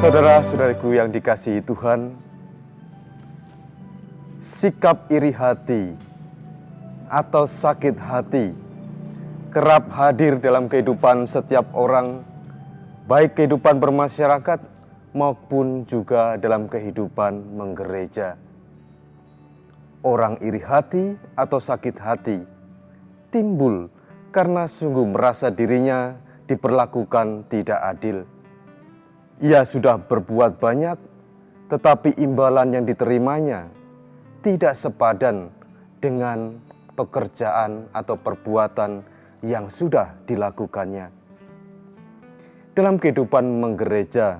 Saudara-saudariku yang dikasihi Tuhan, sikap iri hati atau sakit hati kerap hadir dalam kehidupan setiap orang, baik kehidupan bermasyarakat maupun juga dalam kehidupan menggereja. Orang iri hati atau sakit hati timbul karena sungguh merasa dirinya diperlakukan tidak adil. Ia sudah berbuat banyak, tetapi imbalan yang diterimanya tidak sepadan dengan pekerjaan atau perbuatan yang sudah dilakukannya. Dalam kehidupan menggereja,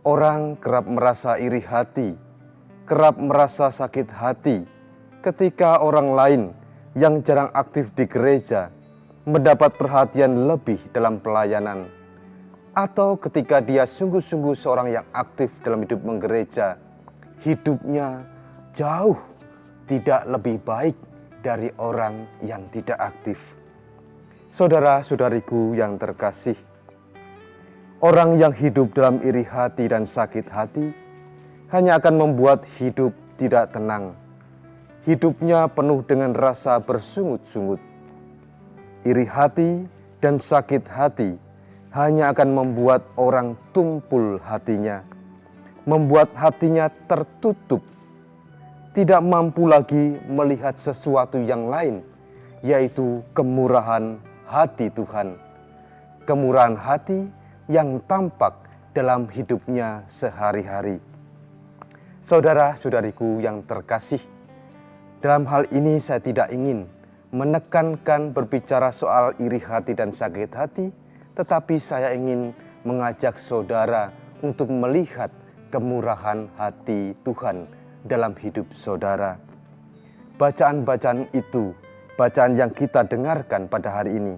orang kerap merasa iri hati, kerap merasa sakit hati ketika orang lain yang jarang aktif di gereja mendapat perhatian lebih dalam pelayanan, atau ketika dia sungguh-sungguh seorang yang aktif dalam hidup menggereja, hidupnya jauh tidak lebih baik dari orang yang tidak aktif. Saudara-saudariku yang terkasih, orang yang hidup dalam iri hati dan sakit hati hanya akan membuat hidup tidak tenang. Hidupnya penuh dengan rasa bersungut-sungut. Iri hati dan sakit hati hanya akan membuat orang tumpul hatinya, membuat hatinya tertutup, tidak mampu lagi melihat sesuatu yang lain, yaitu kemurahan hati Tuhan. Kemurahan hati yang tampak dalam hidupnya sehari-hari. Saudara-saudariku yang terkasih, dalam hal ini saya tidak ingin menekankan berbicara soal iri hati dan sakit hati, tetapi saya ingin mengajak saudara untuk melihat kemurahan hati Tuhan dalam hidup saudara. Bacaan-bacaan itu, bacaan yang kita dengarkan pada hari ini,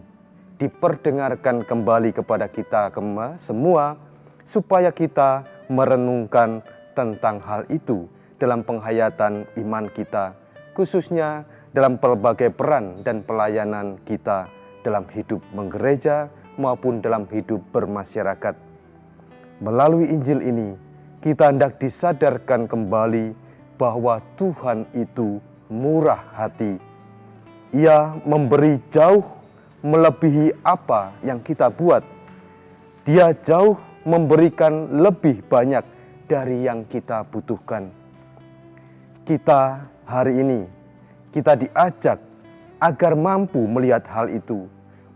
diperdengarkan kembali kepada kita semua, supaya kita merenungkan tentang hal itu dalam penghayatan iman kita, khususnya dalam pelbagai peran dan pelayanan kita dalam hidup menggereja maupun dalam hidup bermasyarakat. Melalui Injil ini, kita hendak disadarkan kembali bahwa Tuhan itu murah hati. Ia memberi jauh melebihi apa yang kita buat. Dia jauh memberikan lebih banyak dari yang kita butuhkan. Kita hari ini, kita diajak agar mampu melihat hal itu.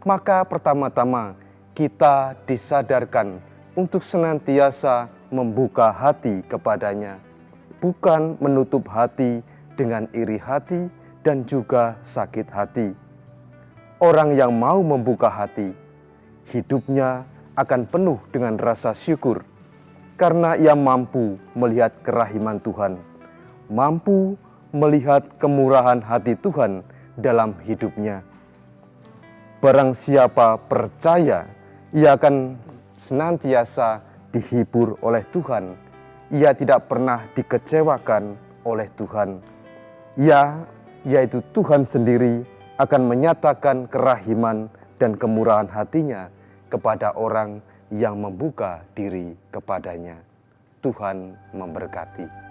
Maka pertama-tama kita disadarkan untuk senantiasa membuka hati kepadanya, bukan menutup hati dengan iri hati dan juga sakit hati. Orang yang mau membuka hati, hidupnya akan penuh dengan rasa syukur, karena ia mampu melihat kerahiman Tuhan, mampu melihat kemurahan hati Tuhan dalam hidupnya. Barang siapa percaya, ia akan senantiasa dihibur oleh Tuhan. Ia tidak pernah dikecewakan oleh Tuhan. Ia, yaitu Tuhan sendiri, akan menyatakan kerahiman dan kemurahan hatinya kepada orang yang membuka diri kepadanya. Tuhan memberkati.